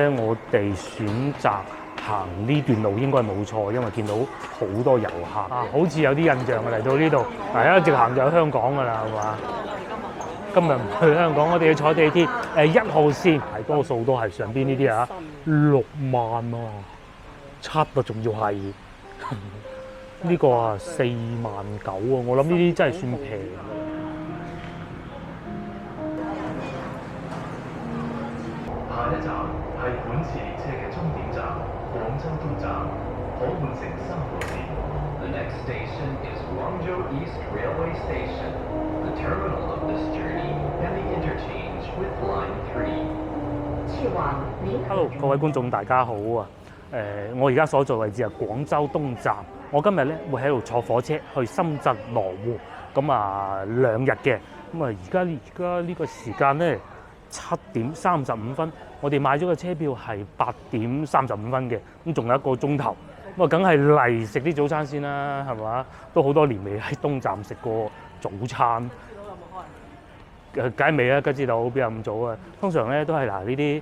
我哋選擇行呢段路應該冇錯，因為見到好多遊客啊，好似有啲印象嚟到呢度，一直行就喺香港㗎啦，係嘛？今日唔去香港，我哋要坐地鐵1號線，係多數都係上邊呢啲啊，6萬喎，7啊仲要係呢個啊4萬9啊，我諗呢啲真係算平。下一站係本次列車嘅終點站廣州東站，可換乘3號線。The next station is Guangzhou East Railway Station, the terminal of this journey and the interchange with Line 3. Hello， 各位觀眾大家好啊！我而家所在位置係廣州東站，我今日咧會喺度坐火車去深圳羅湖，咁啊2日嘅，咁啊而家呢個時間咧7點35分，我哋買咗個車票係8點35分嘅，咁仲有1個鐘頭，咁啊梗係嚟食啲早餐先啦，係嘛？都好多年未喺東站食過早餐。梗係未啊，梗知道邊有咁早啊？通常咧都係嗱呢啲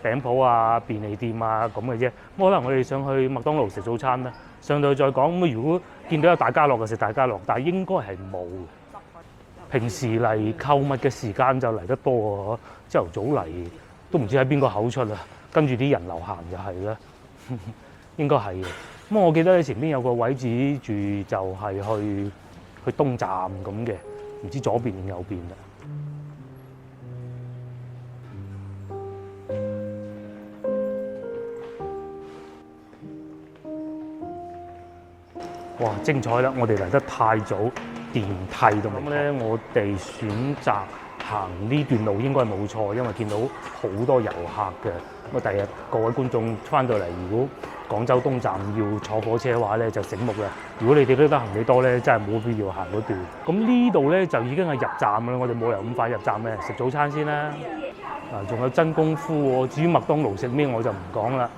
餅鋪啊、便利店啊咁嘅啫。咁可能我哋上去麥當勞食早餐啦，上到去再講。咁如果見到有大家樂就食大家樂，但係應該係冇嘅。平時嚟購物嘅時間就嚟得多啊！朝頭早嚟都唔知喺邊個口出啊，跟住啲人流行就係啦，應該係嘅。咁我記得你前邊有個位指住就係去東站咁嘅，唔知左邊定右邊啊？哇！精彩啦！我哋嚟得太早，電梯都未。咁咧，我哋選擇行呢段路應該冇錯，因為見到好多遊客嘅。咁啊，第日各位觀眾翻到嚟，如果廣州東站要坐火車嘅話咧，就醒目啦。如果你哋都得行李多咧，真係冇必要行嗰段。咁呢度咧就已經係入站啦，我哋冇理由咁快入站嘅，食早餐先啦。仲有真功夫喎。至於麥當勞食咩我就唔講啦。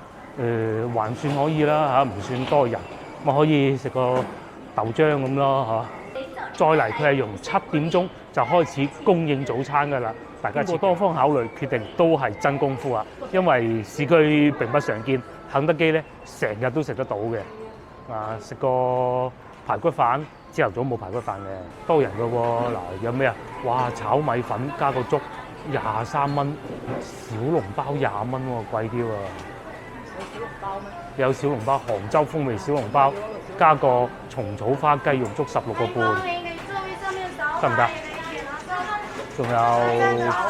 還算可以啦嚇，唔算多人。咁可以食個豆漿咁咯嚇，再嚟佢係用7點鐘就開始供應早餐㗎啦。大家經過多方考慮，決定都係真功夫啊！因為市區並不常見，肯德基咧成日都食得到嘅。食個排骨飯，朝頭早冇排骨飯嘅，多人㗎喎。嗱，有咩啊？哇！炒米粉加個粥23蚊，小籠包20蚊喎，貴啲喎。有小籠包，杭州風味小籠包，加個蟲草花雞肉粥16個半，得唔得？仲有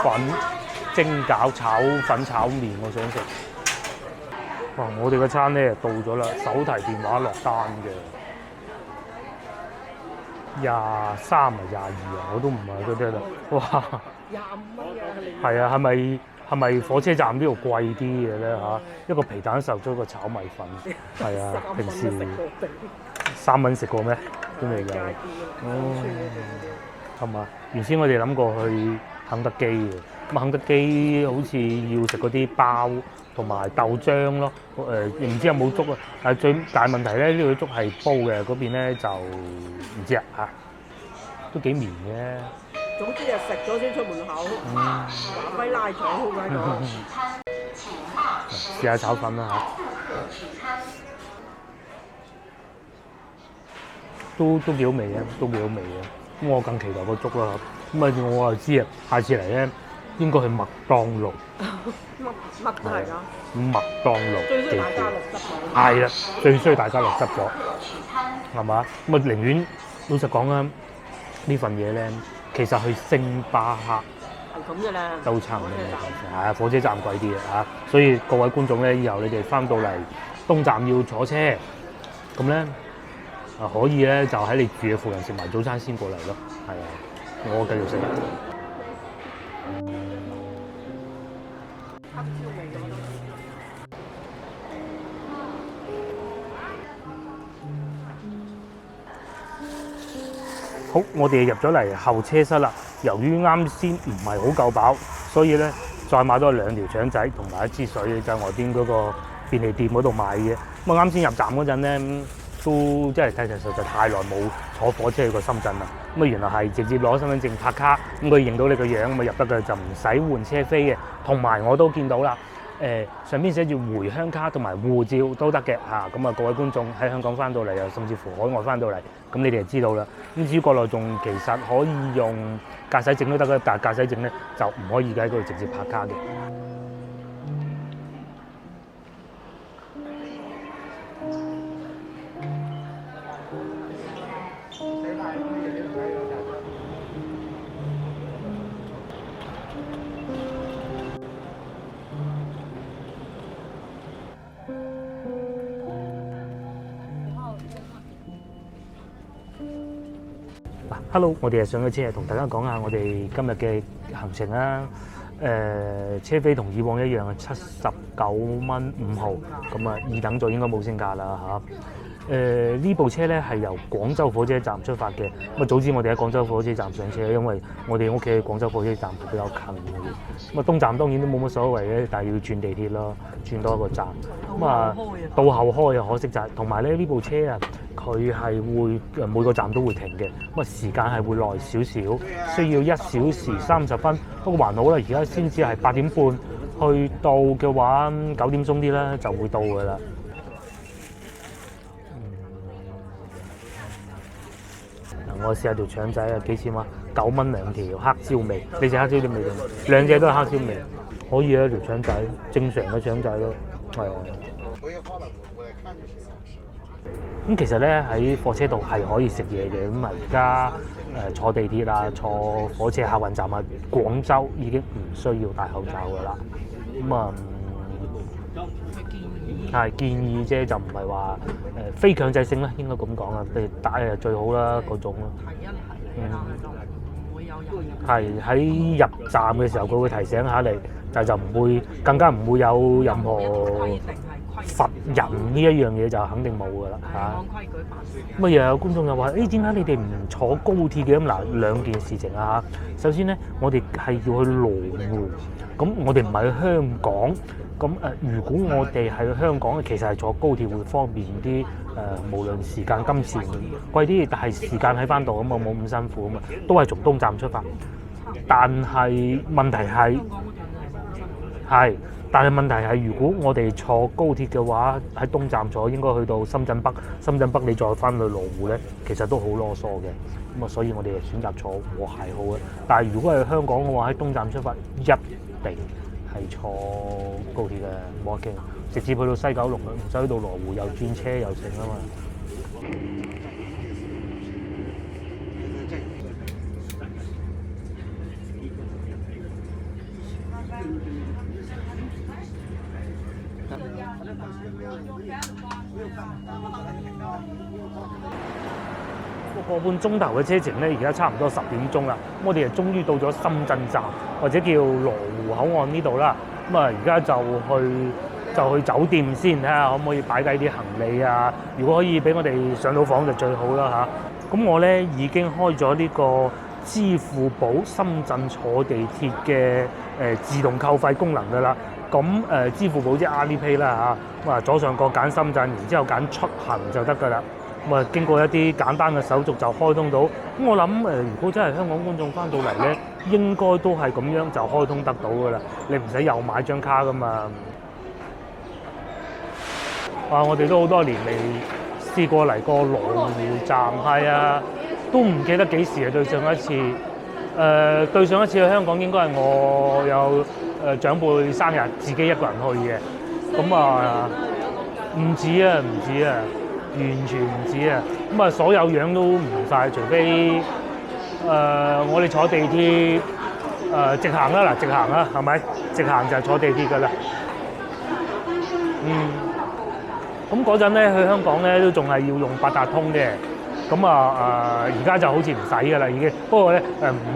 粉蒸餃、炒粉炒麵，我想食。哇！我哋個餐咧到咗啦，手提電話落單嘅，23啊22啊，我都唔係嗰啲啦。哇！25蚊嘅。係啊，係咪火車站呢度貴啲嘅咧嚇？一個皮蛋瘦咗個炒米粉，係啊，平時3蚊食過咩？都未有。係嘛？原先我哋諗過去肯德基嘅，咁肯德基好似要食嗰啲包同埋豆漿咯。唔知有冇粥啊？但係最大問題咧，呢度啲粥係煲嘅，嗰邊咧就唔知啊嚇，都幾綿嘅。總之就食咗先出門口，華輝拉腸好鬼多。試下炒粉啦嚇，都幾好味嘅，都幾好味嘅。咁我更期待個粥啦。咁啊，我就知啊，下次嚟咧應該去麥當勞。乜都係㗎。麥當勞。最衰大家樂執咗。係啦，最衰大家樂執咗，係嘛？咁啊，寧願老實講啊，呢份嘢咧。其實去星巴克係咁嘅啦，都差唔多嘅，係啊，火車站貴啲嘅嚇，所以各位觀眾咧，以後你哋翻到嚟東站要坐車，咁咧可以咧就喺你住嘅附近食埋早餐先過嚟咯，係啊，我繼續食。好，我哋入咗嚟候車室啦。由於啱先唔係好夠飽，所以咧再買多2條腸仔同埋1支水，就喺外邊嗰個便利店嗰度買嘅。咁啊啱先入站嗰陣咧，都真係實在太耐冇坐火車去過深圳啦。咁啊原來係直接攞身份證拍卡，咁佢認到你個樣，咁啊入得嘅就唔使換車飛嘅。同埋我都見到啦，上邊寫住回鄉卡同埋護照都得嘅嚇。咁啊，各位觀眾喺香港翻到嚟啊，甚至乎海外翻到嚟，咁你哋就知道啦。咁至於國內仲其實可以用駕駛證都得嘅，但係駕駛證咧就唔可以喺嗰度直接拍卡嘅。Hello， 我哋係上咗車，同大家講下我哋今日嘅行程啦。車飛同以往一樣係79蚊5號，咁啊二等座應該冇升價啦嚇。呢部車咧係由廣州火車站出發嘅。咁啊早知我哋喺廣州火車站上車，因為我哋屋企喺廣州火車站比較近嘅。咁啊東站當然都冇乜所謂嘅，但係要轉地鐵咯，轉多一個站。咁啊到後開啊，可惜就係同埋咧呢部車啊。佢係會每個站都會停嘅，咁啊時間係會耐少少，需要1小時30分。不過還好啦，而家先至係8點半，去到嘅話9點鐘啲啦就會到㗎啦。我試下條腸仔啊，幾錢話？9蚊2條黑椒味，你食黑椒啲味定？兩隻都係黑椒味，可以啊條腸仔，正常嘅腸仔咯，係啊。咁其實咧喺火車度係可以食嘢嘅，咁啊而家坐地鐵啊、坐火車客運站啊，廣州已經唔需要戴口罩噶啦。咁啊係建議啫，就唔係話非強制性啦，應該咁講啊。譬如戴就最好啦嗰種咯。係喺入站嘅時候，佢會提醒下你，但係就唔會更加唔會有任何罰人呢一樣嘢就肯定冇㗎啦嚇。咁啊又有觀眾又話：點解你哋唔坐高鐵嘅？咁嗱兩件事情啊嚇。首先咧，我哋係要去羅湖，咁我哋唔係去香港。咁如果我哋係去香港，其實係坐高鐵會方便啲。無論時間金錢貴啲，但係時間喺翻度啊嘛，冇咁辛苦啊嘛，都係從東站出發。但係問題係，但係問題係，如果我哋坐高鐵嘅話，喺東站坐應該去到深圳北，深圳北你再翻去羅湖咧，其實都好囉嗦嘅。咁啊，所以我哋就選擇坐和諧號嘅。但係如果係香港嘅話，喺東站出發一定係坐高鐵嘅，冇得傾，直接去到西九龍啦，唔使去到羅湖又轉車又剩啊嘛。個半鐘頭嘅車程咧，而家差唔多10點鐘啦。咁我哋就終於到咗深圳站，或者叫羅湖口岸呢度啦。咁啊，而家就去酒店先，睇下可唔可以擺低啲行李啊。如果可以俾我哋上到房就最好啦嚇。咁我咧已經開咗呢個支付寶深圳坐地鐵嘅自動扣費功能㗎啦。咁支付寶即係 Alipay 啦嚇。咁啊左上角揀深圳，然之後揀出行就得㗎啦。咁啊，經過一啲簡單嘅手續就開通到。咁我諗如果真係香港觀眾翻到嚟咧，應該都係咁樣就開通得到㗎啦。你唔使又買張卡㗎嘛。我哋都好多年未試過嚟過羅湖站，係啊，都唔記得幾時啊。對上一次，對上一次去香港應該係我有長輩生日，自己一個人去嘅。咁啊，唔止啊。完全唔止啊！咁啊，所有樣都唔同晒，除非我哋坐地鐵直行啦，直行啦，係咪？直行就係坐地鐵㗎啦。咁嗰陣咧去香港咧都仲係要用八達通嘅。咁而家就好似唔使㗎啦，已經。不過咧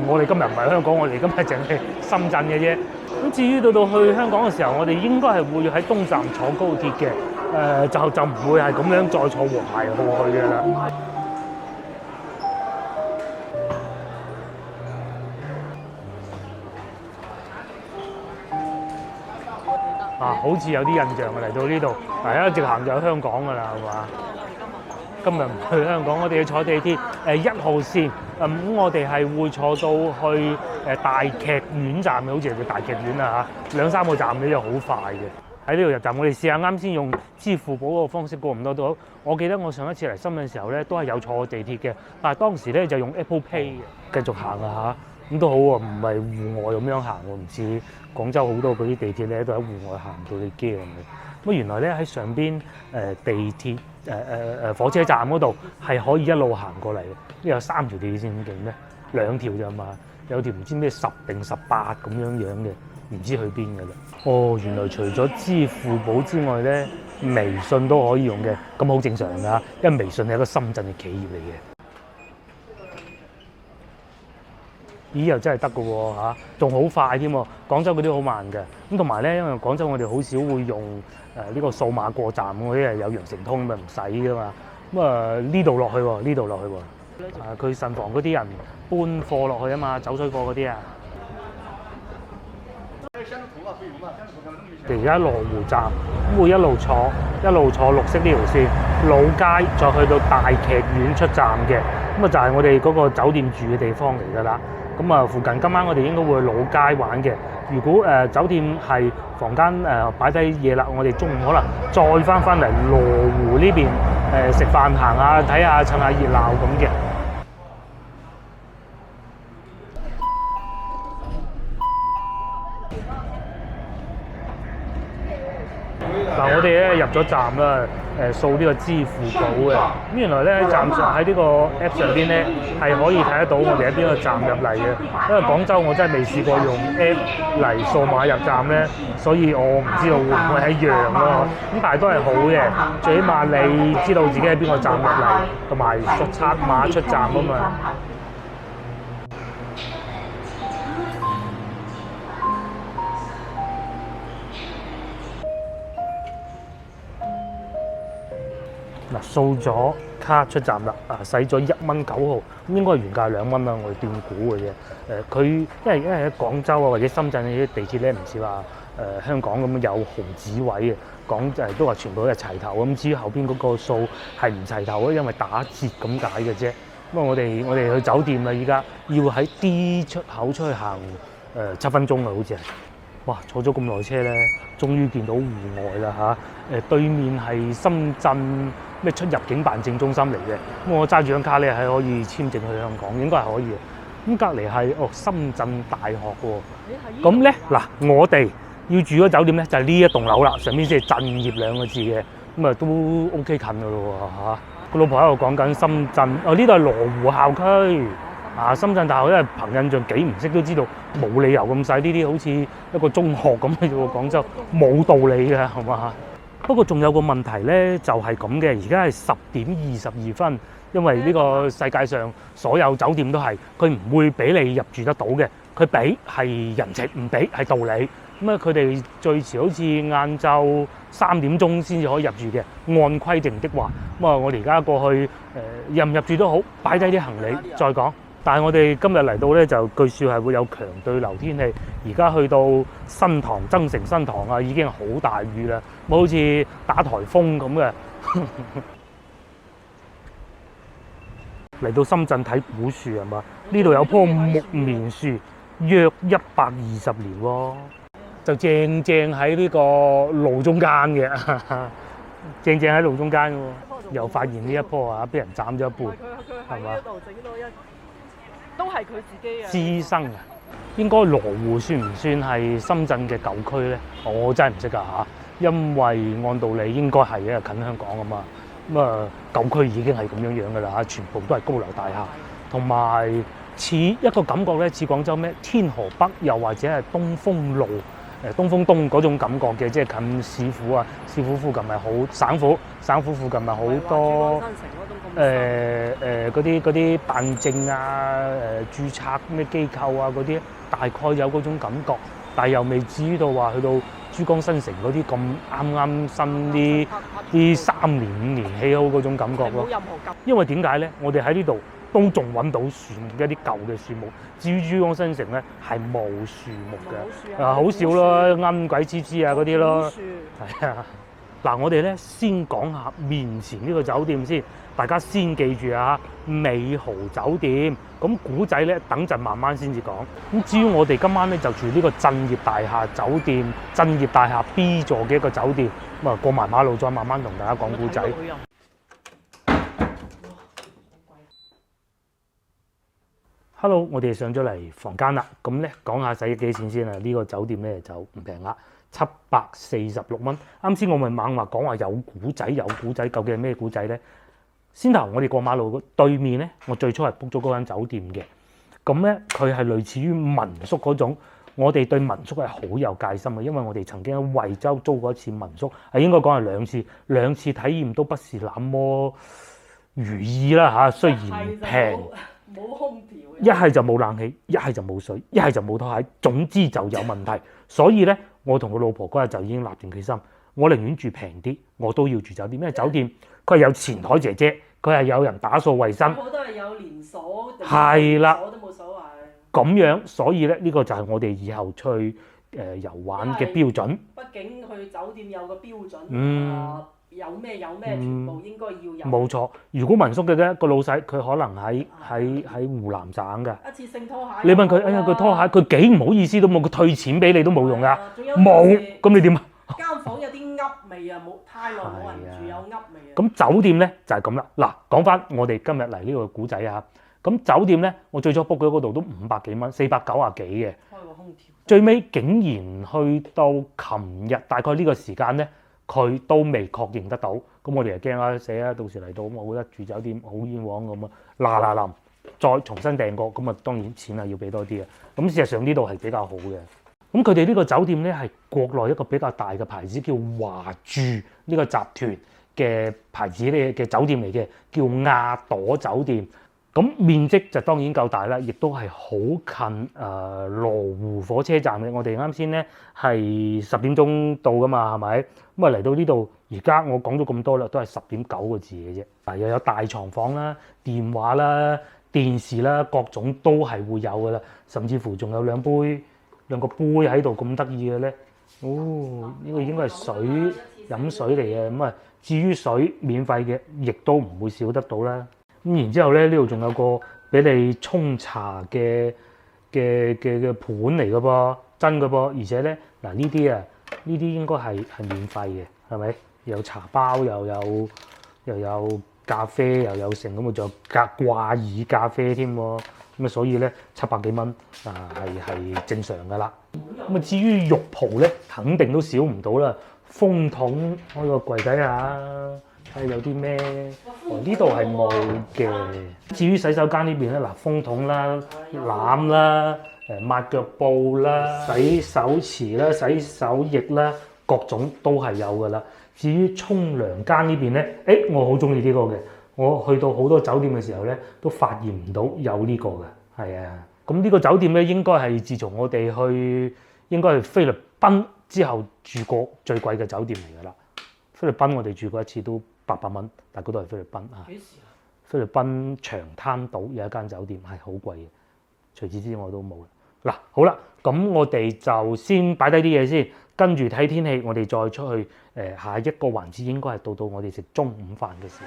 我哋今日唔係香港，我哋今日淨係深圳嘅啫。咁至於到去香港嘅時候，我哋應該係會喺東站坐高鐵嘅。就唔會係咁樣再坐和諧號去嘅啦。好似有啲印象啊！嚟到呢度，一直行就喺香港㗎啦，係嘛？今日唔去香港，我哋要坐地鐵1號線咁我哋係會坐到去大劇院站嘅，好似係叫大劇院啊嚇，2-3個站咧就好快嘅。喺呢度入站，我哋試下啱先用支付寶嗰個方式過唔到到。我記得我上一次嚟深圳嘅時候咧，都係有坐過地鐵嘅，但係當時咧就用 Apple Pay 嘅，繼續行啊嚇，咁都好喎，唔係戶外咁樣行喎，唔似廣州好多嗰啲地鐵咧都喺戶外行到你驚嘅。咁原來咧喺上邊地鐵火車站嗰度係可以一路行過嚟嘅，呢有3條地鐵線咁勁咩？2條咋嘛，有條唔知咩10定18咁樣嘅。唔知去邊嘅啦。哦，原來除咗支付寶之外咧，微信都可以用嘅，咁好正常㗎，因為微信係一個深圳嘅企業嚟嘅。咦，又真係得㗎喎嚇，仲好快添喎。廣州嗰啲好慢嘅，咁同埋咧，因為廣州我哋好少會用呢個數碼過站，嗰啲係有羊城通咁啊唔使㗎嘛。咁啊呢度落去喎，呢度落去喎。佢慎防嗰啲人搬貨落去啊嘛，走水貨嗰啲啊。而家羅湖站咁會一路坐綠色呢條線老街，再去到大劇院出站嘅，咁啊就係我哋嗰個酒店住嘅地方嚟㗎啦。咁啊附近今晚我哋應該會去老街玩嘅。如果酒店係房間擺低嘢啦，我哋中午可能再翻嚟羅湖呢邊食飯行下睇下趁下熱鬧咁嘅。嗱，我哋咧入咗站啦，掃呢個支付寶嘅。咁原來咧站上喺呢個 app 上邊咧係可以睇得到我哋喺邊個站入嚟嘅。因為廣州我真係未試過用 app 嚟掃碼入站咧，所以我唔知道會唔會係一樣咯。咁但係都係好嘅，最起碼你知道自己喺邊個站入嚟，同埋刷碼出站啊嘛。嗱，掃咗卡出站啦，使咗1蚊9毫，咁應該係原價2蚊啦，我哋斷估嘅啫。佢因為喺廣州啊或者深圳啲地鐵咧唔似話香港咁有毫子位嘅，都話全部都係齊頭咁，至於後邊嗰個數係唔齊頭咧，因為打折咁解嘅啫。咁啊，我哋去酒店啦，依家要喺 D 出口出去行7分鐘啊，好似係。哇！坐咗咁耐車咧，終於見到戶外啦嚇！對面係深圳咩出入境辦證中心嚟嘅，咁我揸住張卡咧係可以簽證去香港，應該係可以嘅。咁隔離係深圳大學喎。咁咧嗱，我哋要住嗰酒店咧就係呢一棟樓啦，上面先係振業2個字嘅，咁啊都 OK 近㗎咯喎嚇。個老婆喺度講緊深圳，呢度係羅湖校區。深圳大學因為憑印象幾唔識都知道，冇理由咁細，呢啲好似一個中學咁嘅啫喎。廣州冇道理嘅，係嘛？不過仲有個問題咧，就係咁嘅。而家係10點22分，因為呢個世界上所有酒店都係佢唔會俾你入住得到嘅，佢俾係人情，唔俾係道理。咁啊，佢哋最遲好似晏晝3點鐘先至可以入住嘅，按規定的話。咁啊，我哋而家過去入唔入住都好，擺低啲行李再講。但係我哋今日嚟到咧，就據説係會有強對流天氣。而家去到新塘、增城新塘啊，已經好大雨啦，好似打颱風咁嘅。嚟到深圳睇古樹係嘛？呢度有棵木棉樹，約120年喎，就正喺呢個路中間嘅，正喺路中間嘅喎。又發現呢一棵啊，俾人斬咗一半，係嘛？都係佢自己嘅滋生啊！應該羅湖算唔算係深圳嘅舊區咧？我真係唔識㗎嚇，因為按道理應該係嘅，近香港啊嘛。咁啊，舊區已經係咁樣樣㗎啦嚇，全部都係高樓大廈，同埋似一個感覺咧，似廣州咩天河北，又或者係東風路、東風東嗰種感覺嘅，即係近市府啊，市府附近咪好省府附近咪好多。嗰啲辦證啊、註冊咩機構啊嗰啲，大概有嗰種感覺，但係又未至於到話去到珠江新城嗰啲咁啱新啲3年5年起好嗰種感覺咯。因為點解咧？我哋喺呢度都仲揾到樹木，一啲舊嘅樹木。至於珠江新城咧，係冇樹木嘅，好少咯，鵪鬼枝枝啊嗰啲咯。係啊。嗱，我哋咧先講下面前呢個酒店先，大家先記住啊，美豪酒店。咁古仔咧，等陣慢慢先至講。咁至於我哋今晚咧就住呢個振業大廈酒店，振業大廈 B 座嘅一個酒店。咁啊過埋馬路再慢慢同大家講古仔。Hello， 我哋上咗嚟房間啦。咁咧講下使幾錢先啊？呢個酒店咧就唔平啦，746蚊。啱先我咪猛話講話有古仔，有古仔，究竟係咩古仔咧？先頭我哋過馬路對面咧，我最初係 book 咗嗰間酒店嘅。咁咧佢係類似於民宿嗰種，我哋對民宿係好有戒心嘅，因為我哋曾經喺惠州租過一次民宿，係應該講係兩次體驗都不是那麼如意啦嚇。雖然平，冇空調，一係就冇冷氣，一係就冇水，一係就冇拖鞋，總之就有問題。所以咧，我同個老婆嗰日就已經立定決心，我寧願住平啲，我都要住酒店，因為酒店佢係有前台姐姐。佢係有人打掃衞生，好多係有連鎖，係啦，鎖都冇所謂。咁樣，所以咧呢個就係我哋以後出去遊玩嘅標準。畢竟去酒店有個標準，有咩全部應該要有。冇錯，如果民宿嘅咧個老細佢可能喺湖南省㗎。一次性拖鞋。你問佢，哎呀佢拖鞋，佢幾唔好意思都冇，佢退錢俾你都冇用㗎。冇，咁你點啊？間房有啲噏味啊，冇太耐冇人住有噏味啊。咁酒店咧就係咁啦。嗱，講翻我哋今日嚟呢個古仔啊。咁酒店咧，我最初 book 咗嗰度都500幾蚊，490幾嘅。開個空調。最尾竟然去到琴日大概呢個時間咧，佢都未確認得到。咁我哋就驚啦，死啦！到時嚟到咁，我覺得住酒店好冤枉咁啊，嗱臨再重新訂過，咁啊當然錢係要俾多啲嘅。咁事實上呢度係比較好嘅。咁佢哋呢個酒店咧係國內一個比較大嘅牌子，叫華住呢個集團嘅牌子咧嘅酒店嚟嘅，叫亞朵酒店。咁面積就當然夠大啦，亦都係好近羅湖火車站嘅。我哋啱先咧係10點鐘到噶嘛，係咪？咁啊嚟到呢度，而家我講咗咁多啦，都係10.9個字嘅啫。嗱，又有大床房啦、電話啦、電視啦，各種都係會有噶啦，甚至乎仲有兩個杯喺度咁得意嘅咧。哦，呢個應該係水飲水嚟嘅。咁啊，至於水免費嘅，亦都唔會少得到啦。咁然之後咧，呢度仲有個俾你沖茶嘅盤嚟嘅噃，真嘅噃。而且咧，嗱呢啲應該係免費嘅，係咪？有茶包，又有咖啡，又有剩咁啊，仲有掛耳咖啡添喎。咁啊，所以咧700幾蚊係正常㗎啦。咁啊，至於浴袍咧，肯定都少唔到啦。風筒開個櫃底下。睇下有啲咩？呢度係冇嘅。至於洗手間呢邊咧，嗱風筒啦、攬啦、抹腳布啦、洗手池啦、洗手液啦，各種都係有㗎啦。至於沖涼間呢邊咧，我好中意呢個嘅。我去到好多酒店嘅時候咧，都發現唔到有呢個嘅。係啊，咁呢個酒店咧應該係自從我哋去菲律賓之後住過最貴嘅酒店嚟㗎啦。菲律賓我哋住過一次都800蚊，但嗰度係菲律賓啊。幾時啊？菲律賓長灘島有一間酒店係好貴嘅，除此之外我都冇啦。嗱，好啦，咁我哋就先擺低啲嘢先，跟住睇天氣，我哋再出去。下一個環節應該係到我哋食中午飯嘅時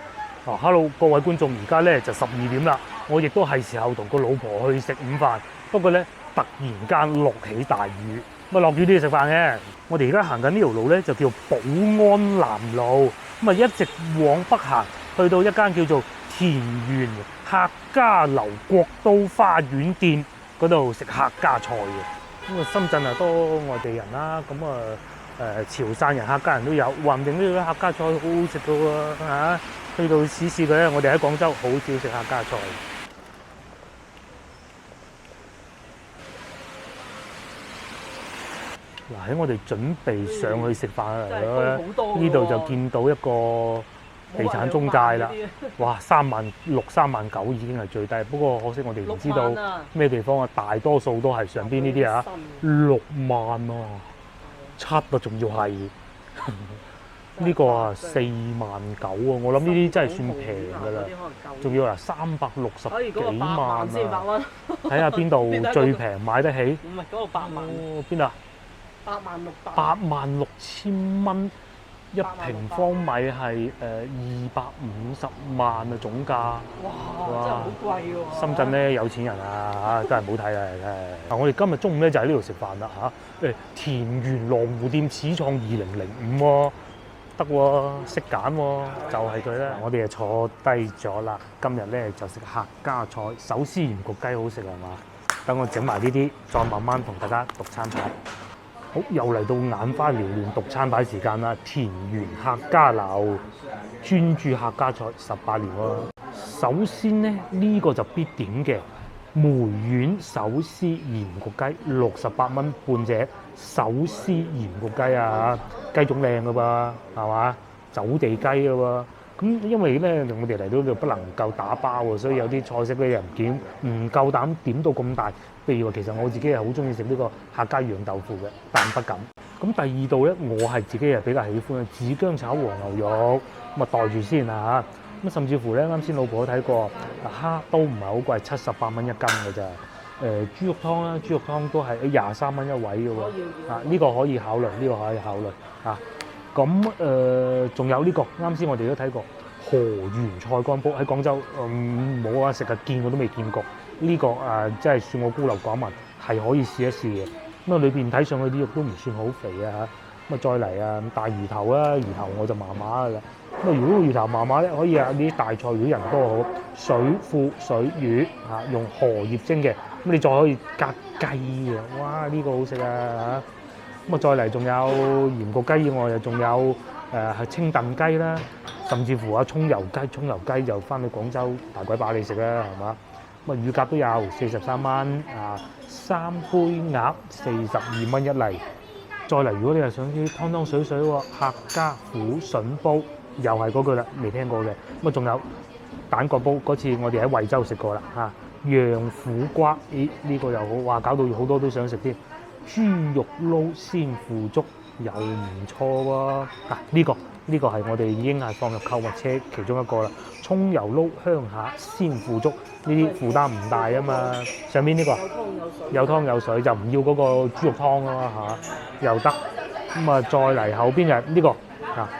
候。Hello 各位觀眾，而家咧就12點啦，我亦都係時候同個老婆去食午飯。不過咧，突然間落起大雨，咁啊落雨都要食飯嘅。我哋而家行緊呢條路咧就叫寶安南路。咁啊，一直往北行，去到一間叫做田園客家樓國都花園店嗰度食客家菜嘅。咁啊，深圳啊多外地人啦，咁啊潮汕人、客家人都有，話唔定呢度啲客家菜好好食噶喎嚇。去到試試佢咧，我哋喺廣州好少食客家菜。嗱，喺我哋準備上去食飯嚟咧，呢度就見到一個地產中介啦。哇，36,000、39,000已經係最低，不過可惜我哋唔知道咩地方啊。大多數都係上邊呢啲啊，6萬啊，7啊，仲要係呢個啊4萬9啊。我諗呢啲真係算平㗎啦，仲要360幾萬啊。睇下邊度最平買得起？唔係嗰度8萬。邊度啊？86000蚊一平方米係250萬啊總價。哇！真係好貴喎。深圳咧有錢人啊，真係唔好睇啦，真係。嗱，我哋今日中午咧就喺呢度食飯啦嚇。田園羅湖店始創2005喎，得喎，識揀喎，就係佢啦。我哋就坐低咗啦，今日咧就食客家菜，手撕鹽焗雞好食係嘛？等我整埋呢啲，再慢慢同大家讀餐牌。好，又嚟到眼花繚亂讀餐牌時間啦！田園客家樓專注客家菜18年喎。首先咧，呢個就必點嘅梅丸手撕鹽焗雞，68蚊半隻手撕鹽焗雞啊！雞種靚噶噃，係嘛？走地雞噶喎。咁因為咧，我哋嚟到呢度不能夠打包喎，所以有啲菜式咧又唔夠膽點到咁大。譬如話，其實我自己係好中意食呢個客家釀豆腐嘅，但不敢。咁第二道咧，我係自己係比較喜歡嘅紫薑炒黃牛肉，咁啊袋住先啊嚇。咁甚至乎咧，啱先老婆睇過，蝦都唔係好貴，78蚊一斤嘅咋。豬肉湯啦，豬肉湯都係23蚊一位嘅喎。啊，呢個可以考慮，呢個可以考慮嚇。咁仲有呢個，啱先我哋都睇過河源菜乾煲喺廣州，冇啊食啊，見我都未見過。呢個真係算我孤陋寡聞，係可以試一試嘅。咁啊，裏邊睇上去啲肉都唔算好肥啊嚇。咁啊，再嚟啊大魚頭啦，魚頭我就麻麻㗎啦。咁啊，如果魚頭麻麻咧，可以啊啲大菜魚人多好，水庫水魚嚇，用荷葉蒸嘅。咁你再可以加雞嘅，哇！呢個好食啊嚇。咁啊，再嚟仲有鹽焗雞以外，又仲有係清燉雞啦，甚至乎葱油雞，葱油雞就翻去廣州大鬼把你食啦，係嘛？咁啊，乳鴿都有43蚊啊，3杯鴨42蚊一嚟。再嚟，如果你係想啲湯湯水水喎，客家苦筍煲又係嗰句啦，未聽過嘅。咁啊，仲有蛋角煲，嗰次我哋喺惠州食過啦嚇。釀苦瓜，咦呢個又好，哇搞到好多都想食添。豬肉撈鮮腐竹又唔錯喎。呢個係我哋已經係放入購物車其中一個啦。葱油撈鄉下鮮腐竹，呢啲負擔唔大啊嘛。上面呢個有湯有水，就唔要嗰個豬肉湯啊嘛嚇，又得。咁啊，再嚟後邊就呢個啊，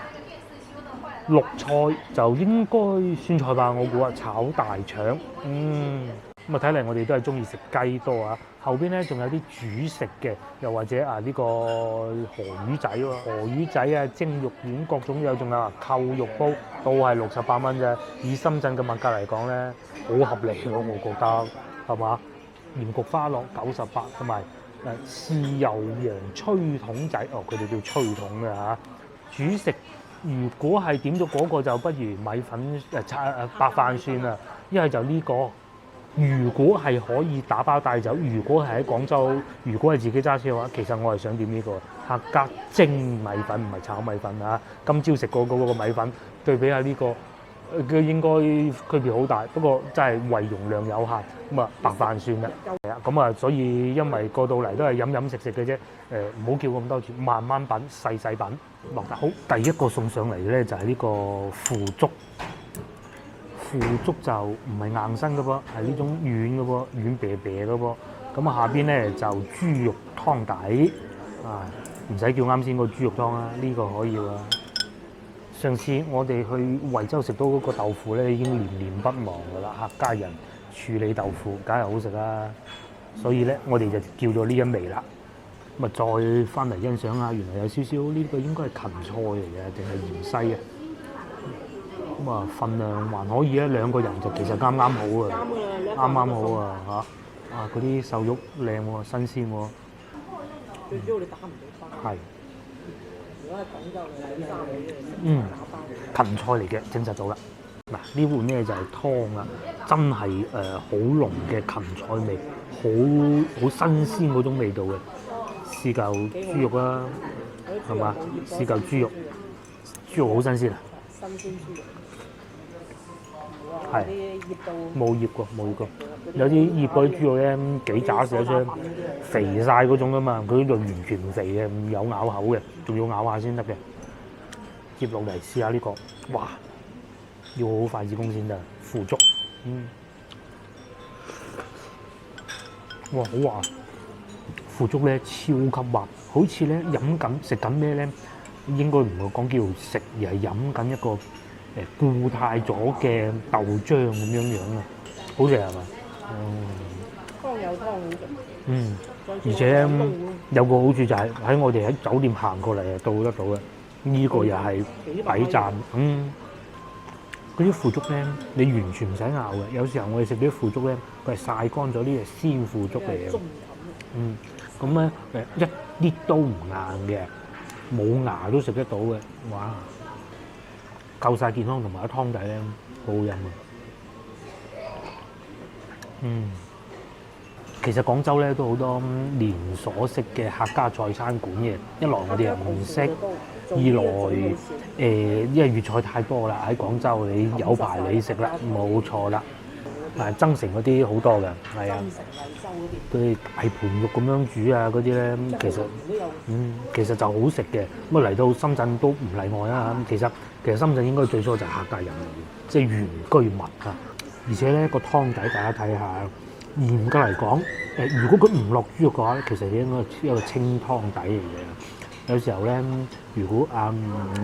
綠菜就應該酸菜吧，我估啊，炒大腸，咁啊睇嚟我哋都係中意食雞多啊。後邊咧仲有啲主食嘅，又或者呢個河魚仔喎，河魚仔啊蒸肉丸各種有，仲有扣肉煲都係68蚊啫。以深圳嘅物價嚟講咧，好合理咯，我覺得係嘛？鹽焗花螺98，同埋豉油黃吹筒仔，佢哋叫吹筒嘅嚇。主食如果係點咗嗰個就不如米粉白飯算啦，一係就呢個。如果係可以打包帶走，如果係喺廣州，如果係自己揸車嘅話，其實我係想點呢個客家蒸米粉，唔係炒米粉啊！今朝食過嗰個米粉，對比下呢個，佢應該區別好大。不過真係胃容量有限，咁啊白飯算啦。係啊，咁啊，所以因為過到嚟都係飲食嘅啫，唔好叫咁多住，慢慢品細品落得好。第一個送上嚟嘅咧就係呢個腐竹。腐竹就唔係硬身嘅噃，係呢種軟嘅噃，軟啤啤嘅噃。咁啊下邊咧就豬肉湯底啊，唔使叫啱先個豬肉湯啊，呢個可以喎。上次我哋去惠州食到嗰個豆腐咧，已經念念不忘㗎啦。客家人處理豆腐梗係好食啦，所以咧我哋就叫咗呢一味啦。咁啊再翻嚟欣賞下，原來有少少呢個應該係芹菜嚟嘅，定係芫茜啊？咁啊，份量還可以啊，兩個人就其實啱好啊，啱好啊嚇！嗰啲瘦肉靚喎，新鮮喎。最主要你打唔到包。係。如果係廣州嘅打包。芹菜嚟嘅，證實到啦。嗱，呢碗咧就係湯啊，真係好濃嘅芹菜味，好新鮮嗰種味道嘅。試嚿豬肉啦，係嘛？試嚿豬肉，豬肉好新鮮啊！新鮮豬肉。係冇醃過，有啲醃嗰啲豬肉咧幾渣成一張，肥晒嗰種啊嘛，佢呢度完全唔肥嘅，唔有咬口嘅，仲要咬下先得嘅。接落嚟試下呢個，哇！要好筷子功先得，腐竹，哇好滑，腐竹咧超級滑，好似咧食緊咩咧？應該唔會講叫食，而係飲緊一個固態咗嘅豆漿咁樣啊，好食係嘛？湯有湯好食。嗯，而且有個好處就係喺我哋喺酒店行過嚟到得到嘅，呢個又係抵讚。嗰啲腐竹咧，你完全唔使熬嘅。有時候我哋食啲腐竹咧，佢係曬乾咗啲係鮮腐竹嚟嘅。咁咧一啲都唔硬嘅，冇牙都食得到嘅。哇！夠晒健康同埋啲湯底咧，好好飲啊！其實廣州咧都好多連鎖式嘅客家菜餐館嘅，一來我哋又唔識，二來因為粵菜太多啦，喺廣州你有排你食啦，冇錯啦。增城嗰啲好多嘅，係啊，佢大盤肉咁樣煮啊嗰啲咧，其實就好食嘅。咁嚟到深圳都唔例外啦。其實深圳應該最初就係客家人嚟嘅，即係原居民啊。而且咧個湯底大家睇下，嚴格嚟講，如果佢唔落豬肉嘅話咧，其實應該一個清湯底嚟嘅。有時候咧，如果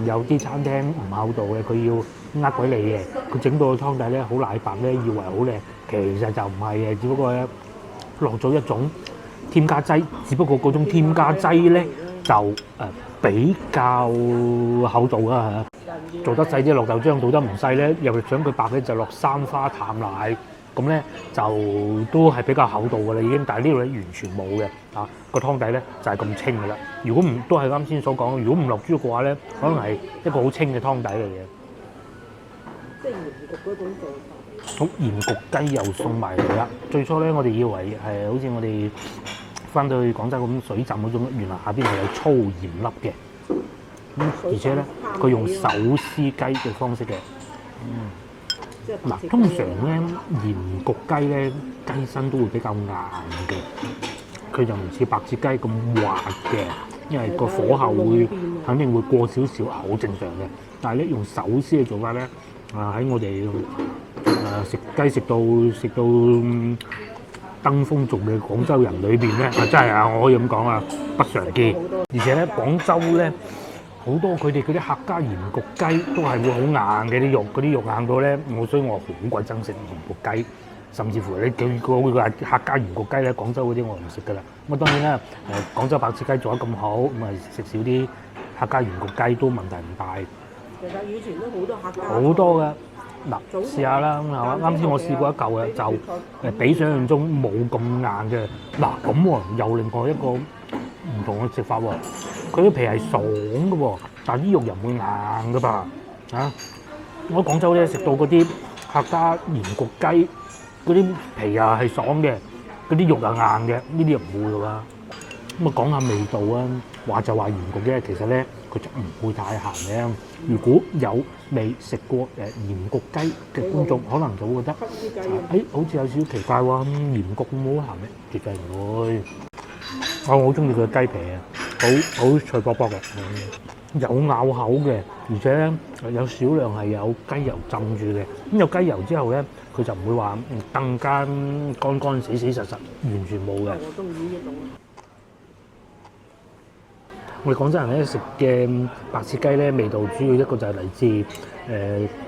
有啲餐廳唔厚道嘅，佢要呃鬼你嘅，佢整到個湯底咧好奶白咧，以為好靚，其實就唔係嘅，只不過咧落咗一種添加劑，只不過嗰種添加劑咧就比較厚道啦嚇，做得細啲落豆漿，做得唔細咧，又想佢白咧就落三花淡奶。咁咧就都係比較厚道㗎啦已經，但係呢度咧完全冇嘅嚇，個湯底咧就係咁清㗎啦。如果唔都係啱先所講，如果唔落豬肉嘅話咧，可能係一個好清嘅湯底嚟嘅。即係鹽焗嗰種做法。好，鹽焗雞又送埋嚟啦。最初咧我哋以為係好似我哋翻到去廣州咁水浸嗰種，原來下邊係有粗鹽粒嘅。而且咧佢用手撕雞嘅方式嘅。嗱，通常咧鹽焗雞咧雞身都會比較硬嘅，佢就唔似白切雞咁滑嘅，因為個火候肯定會過少少，好正常嘅。但係咧用手撕嘅做法咧，喺我哋食雞食到登峰族嘅廣州人裏邊咧，真係我可以咁講啊，不常見。而且咧廣州咧。好多佢哋嗰啲客家鹽焗雞都係會好硬嘅啲肉，嗰啲肉硬到咧，所以我好鬼憎食鹽焗雞，甚至乎你叫個客家鹽焗雞咧，廣州嗰啲我唔食噶啦。咁當然啦，廣州白切雞做得咁好，咁啊食少啲客家鹽焗雞都問題唔大。其實以前都好多客家好多嘅，嗱試下啦，係嘛？啱先我試過一嚿嘅，就比想象中冇咁硬嘅。嗱咁喎，又另外一個唔同嘅食法喎。佢啲皮係爽嘅喎，但係啲肉又唔會硬嘅吧？我喺廣州咧食到嗰啲客家鹽焗雞，嗰啲皮啊係爽嘅，嗰啲肉又硬嘅，呢啲又唔會嘅喎。咁講下味道啊，話就話鹽焗嘅，其實咧佢就唔會太鹹嘅。如果有未食過鹽焗雞嘅觀眾，可能就會覺得好似有少少奇怪喎，鹽焗咁好鹹咩？絕對唔會。我好中意佢嘅雞皮啊！好脆卜卜嘅，有咬口嘅，而且咧有少量係有雞油浸住嘅。咁有雞油之後咧，佢就唔會話更加乾死實，完全冇嘅。我中意呢種。我哋廣州人咧食嘅白切雞咧，味道主要一個就係嚟自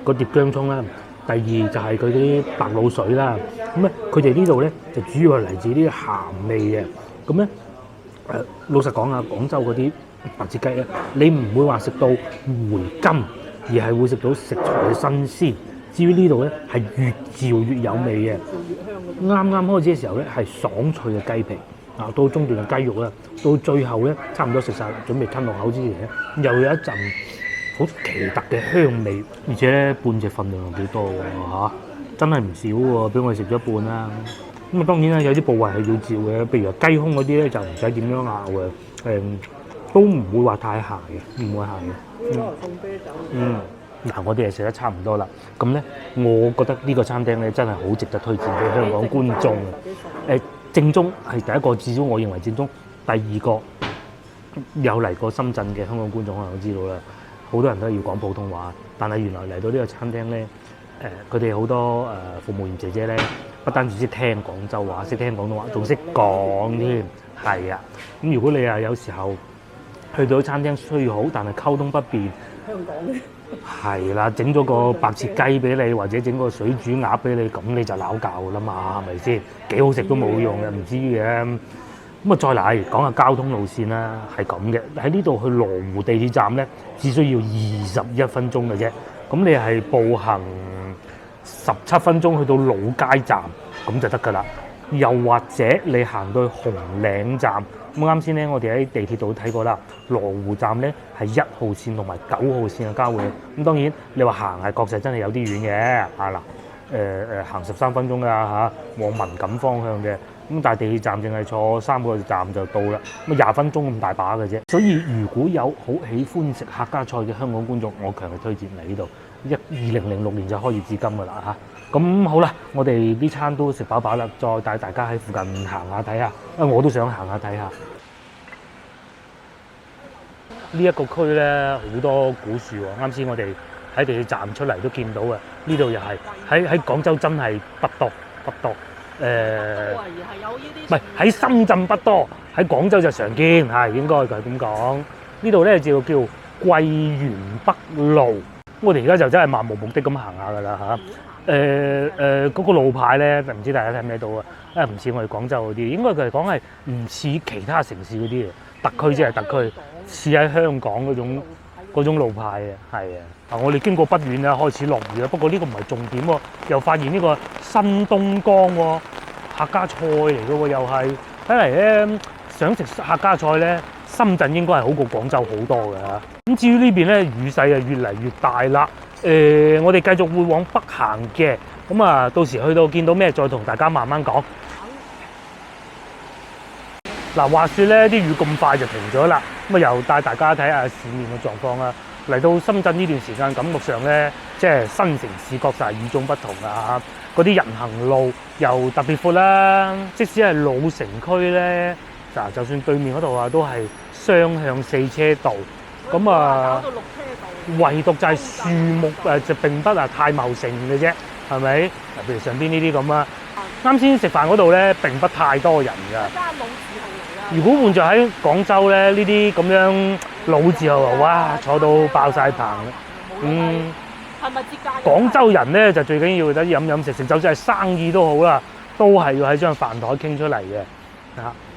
個碟薑葱啦，第二就係佢啲白滷水啦。咁咧佢哋呢度咧就主要係嚟自啲鹹味嘅。咁咧老實講啊，廣州嗰啲白切雞咧，你唔會話食到回甘，而係會食到食材嘅新鮮。至於呢度咧係越嚼越有味嘅，啱開始嘅時候咧係爽脆嘅雞皮，到中段嘅雞肉啦，到最後咧差唔多食晒，準備吞落口之前咧，又有一陣好奇特嘅香味，而且咧半隻份量又幾多喎真係唔少喎，俾我哋食咗一半啦。咁當然啦，有啲部位係要照嘅，譬如話雞胸嗰啲咧就唔使點樣咬嘅，都唔會話太鹹嘅，唔會鹹嘅。送啤酒。嗱，我哋係食得差唔多啦。咁咧，我覺得呢個餐廳咧真係好值得推薦俾香港觀眾。正宗係第一個，至少我認為正宗。第二個有嚟過深圳嘅香港觀眾可能都知道啦，好多人都要講普通話，但係原來嚟到呢個餐廳咧，佢哋好多服務員姐姐咧，不單止識聽廣州話，識聽廣東話，仲識講添。係啊，咁如果你有時候去到餐廳雖好，但係溝通不便。香港嘅係啦，整咗個白切雞俾你，或者整個水煮鴨俾你，咁你就鬧教啦嘛，係咪先？幾好食都冇用嘅，唔知嘅。咁啊，再嚟講下交通路線啦，係咁嘅。喺呢度去羅湖地鐵站咧，只需要21分鐘嘅啫。咁你係步行17分鐘去到老街站，咁就得㗎啦。又或者你行到紅嶺站，咁啱先咧，我哋喺地鐵度睇過啦。羅湖站咧係1號線同埋9號線嘅交匯。咁當然你話行係確實真係有啲遠嘅，行13分鐘㗎嚇，往文錦方向嘅。咁但係地鐵站淨係坐3個站就到啦，咁20分鐘咁大把嘅啫。所以如果有好喜歡食客家菜嘅香港觀眾，我強烈推薦嚟呢度。2006年就開業至今㗎啦嚇。咁好啦，我哋呢餐都食飽飽啦，再帶大家喺附近行下睇下。我都想行下睇下。呢一個區咧好多古樹喎，啱先我哋喺地鐵站出嚟都見到嘅。呢度又係喺廣州真係不多。唔係喺深圳不多，喺廣州就常見，係應該係咁講。呢度咧就叫桂園北路，我哋而家就真係漫無目的咁行下㗎啦嚇。嗰個路牌咧，唔知大家睇唔睇到啊？唔似我哋廣州嗰啲，應該佢係講係唔似其他城市嗰啲嘅，特區即係特區，似喺香港嗰種路牌啊，係啊。我哋經過不遠啦，開始落雨啦。不過呢個唔係重點喎，又發現呢個新東江喎，客家菜嚟嘅喎，又係睇嚟咧，想食客家菜咧，深圳應該係好過廣州好多嘅。咁至於呢邊咧，雨勢啊越嚟越大啦。我哋繼續會往北行嘅，咁啊，到時去到見到咩再同大家慢慢講。嗱，話說咧，啲雨咁快就停咗啦，咁啊又帶大家睇下市面嘅狀況啦。嚟到深圳呢段時間，感覺上咧，即係新城市確實係與眾不同啊！嗰啲人行路又特別闊啦，即使係老城區咧，就算對面嗰度啊，都係雙向4車道。咁啊，唯獨就係樹木就並不太茂盛嘅啫，係咪？譬如上邊呢啲咁啊，啱先食飯嗰度咧並不太多人㗎。如果換著喺廣州咧，呢啲咁樣老字號啊，哇，坐到爆晒棚。係咪節假日？廣州人咧就最緊要得飲飲食食，就算係生意都好啦，都係要喺張飯台傾出嚟嘅。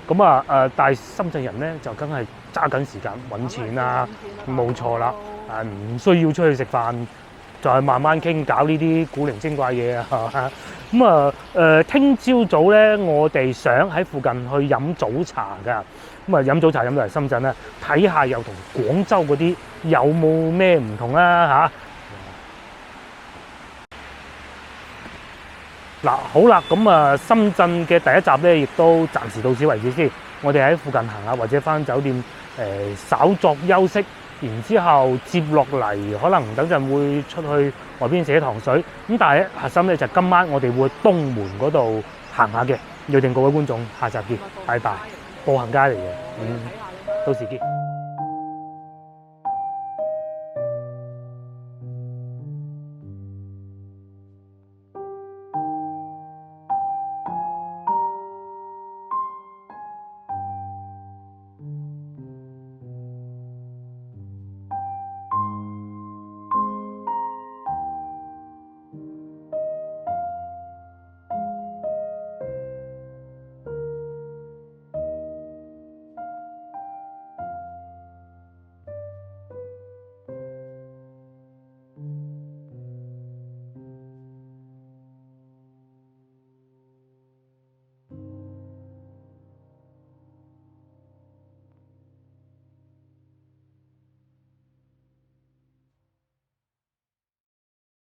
咁啊但係深圳人咧就梗係揸緊時間揾錢啦，冇錯啦。唔需要出去食飯，就係慢慢傾，搞呢啲古靈精怪嘢啊！咁啊聽朝早咧，我哋想喺附近去飲早茶㗎。咁啊飲早茶飲到嚟深圳啦，睇下又同廣州嗰啲有冇咩唔同啦嚇。嗱好啦，咁啊深圳嘅第一集咧，亦都暫時到此為止先。我哋喺附近行下，或者返酒店稍作休息。然之後接落嚟，可能等陣會出去外邊寫糖水。咁但係核心咧就今晚我哋會東門嗰度行下嘅。約定各位觀眾，下集見，拜拜。步行街嚟嘅，到時見。